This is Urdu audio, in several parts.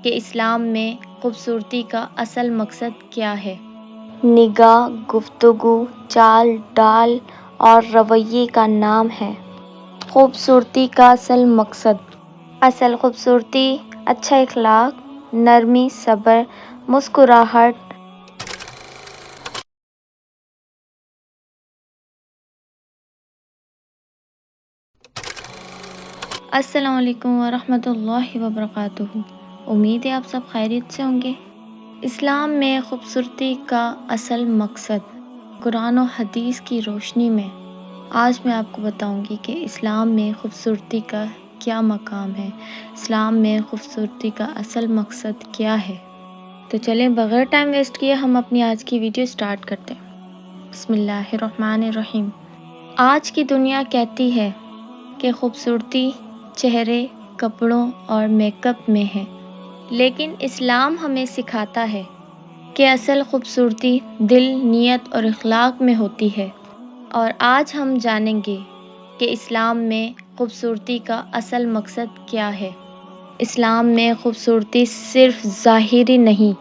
کہ اسلام میں خوبصورتی کا اصل مقصد کیا ہے؟ نگاہ، گفتگو، چال ڈال اور رویے کا نام ہے۔ خوبصورتی کا اصل مقصد۔ اصل خوبصورتی اچھا اخلاق، نرمی، صبر، مسکراہٹ۔ السلام علیکم ورحمۃ اللہ وبرکاتہ۔ امید ہے آپ سب خیریت سے ہوں گے۔ اسلام میں خوبصورتی کا اصل مقصد۔ قرآن و حدیث کی روشنی میں آج میں آپ کو بتاؤں گی کہ اسلام میں خوبصورتی کا کیا مقام ہے، اسلام میں خوبصورتی کا اصل مقصد کیا ہے۔ تو چلیں بغیر ٹائم ویسٹ کیے ہم اپنی آج کی ویڈیو سٹارٹ کرتے ہیں۔ بسم اللہ الرحمن الرحیم۔ آج کی دنیا کہتی ہے کہ خوبصورتی چہرے، کپڑوں اور میک اپ میں ہے، لیکن اسلام ہمیں سکھاتا ہے کہ اصل خوبصورتی دل، نیت اور اخلاق میں ہوتی ہے۔ اور آج ہم جانیں گے کہ اسلام میں خوبصورتی کا اصل مقصد کیا ہے۔ اسلام میں خوبصورتی صرف ظاہری نہیں،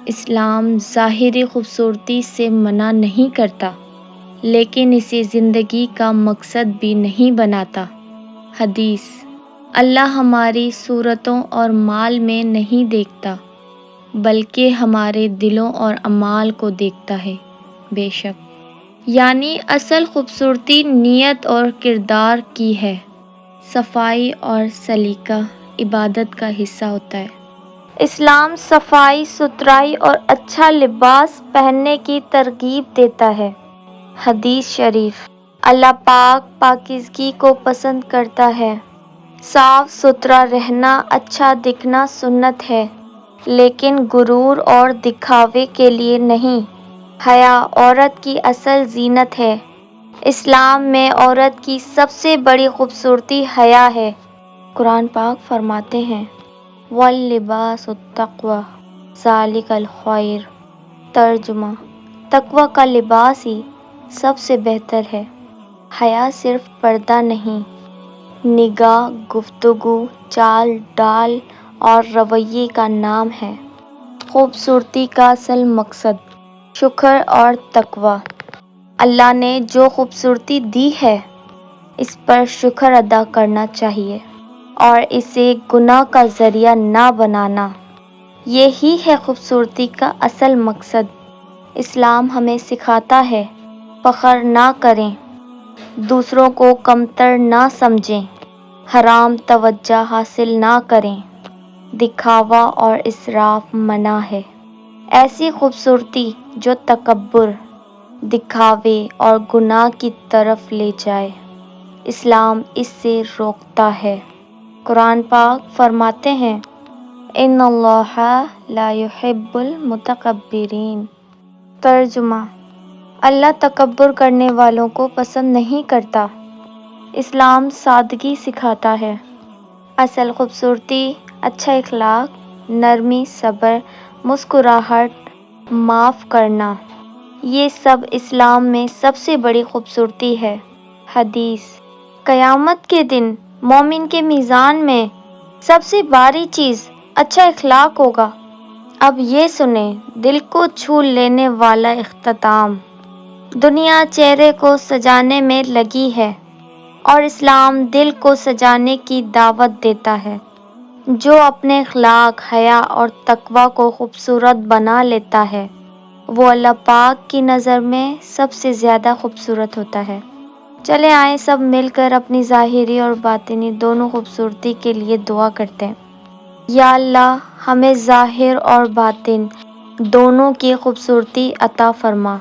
اسلام ظاہری خوبصورتی سے منع نہیں کرتا، لیکن اسے زندگی کا مقصد بھی نہیں بناتا۔ حدیث: اللہ ہماری صورتوں اور مال میں نہیں دیکھتا، بلکہ ہمارے دلوں اور اعمال کو دیکھتا ہے۔ بے شک، یعنی اصل خوبصورتی نیت اور کردار کی ہے۔ صفائی اور سلیقہ عبادت کا حصہ ہوتا ہے۔ اسلام صفائی ستھرائی اور اچھا لباس پہننے کی ترغیب دیتا ہے۔ حدیث شریف: اللہ پاک پاکیزگی کو پسند کرتا ہے۔ صاف ستھرا رہنا، اچھا دکھنا سنت ہے، لیکن غرور اور دکھاوے کے لیے نہیں۔ حیا عورت کی اصل زینت ہے۔ اسلام میں عورت کی سب سے بڑی خوبصورتی حیا ہے۔ قرآن پاک فرماتے ہیں: وَاللِّبَاسُ التَّقْوَىٰ ذَلِكَ الْخَيْرُ۔ ترجمہ: تقویٰ کا لباس ہی سب سے بہتر ہے۔ حیا صرف پردہ نہیں، نگاہ، گفتگو، چال ڈال اور رویے کا نام ہے۔ خوبصورتی کا اصل مقصد۔ شکر اور تقویٰ۔ اللہ نے جو خوبصورتی دی ہے، اس پر شکر ادا کرنا چاہیے اور اسے گناہ کا ذریعہ نہ بنانا۔ یہی ہے خوبصورتی کا اصل مقصد۔ اسلام ہمیں سکھاتا ہے: فخر نہ کریں، دوسروں کو کمتر نہ سمجھیں، حرام توجہ حاصل نہ کریں، دکھاوا اور اسراف منع ہے۔ ایسی خوبصورتی جو تکبر، دکھاوے اور گناہ کی طرف لے جائے، اسلام اس سے روکتا ہے۔ قرآن پاک فرماتے ہیں: ان اللہ لا يحب المتکبرین۔ ترجمہ: اللہ تکبر کرنے والوں کو پسند نہیں کرتا۔ اسلام سادگی سکھاتا ہے۔ اصل خوبصورتی اچھا اخلاق، نرمی، صبر، مسکراہٹ، معاف کرنا، یہ سب اسلام میں سب سے بڑی خوبصورتی ہے۔ حدیث: قیامت کے دن مومن کے میزان میں سب سے بھاری چیز اچھا اخلاق ہوگا۔ اب یہ سنیں دل کو چھو لینے والا اختتام۔ دنیا چہرے کو سجانے میں لگی ہے اور اسلام دل کو سجانے کی دعوت دیتا ہے۔ جو اپنے اخلاق، حیا اور تقویٰ کو خوبصورت بنا لیتا ہے، وہ اللہ پاک کی نظر میں سب سے زیادہ خوبصورت ہوتا ہے۔ چلے آئیں سب مل کر اپنی ظاہری اور باطنی دونوں خوبصورتی کے لیے دعا کرتے ہیں۔ یا اللہ، ہمیں ظاہر اور باطن دونوں کی خوبصورتی عطا فرما۔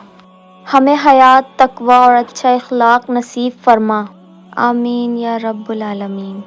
ہمیں حیا، تقویٰ اور اچھا اخلاق نصیب فرما۔ آمین یا رب العالمین۔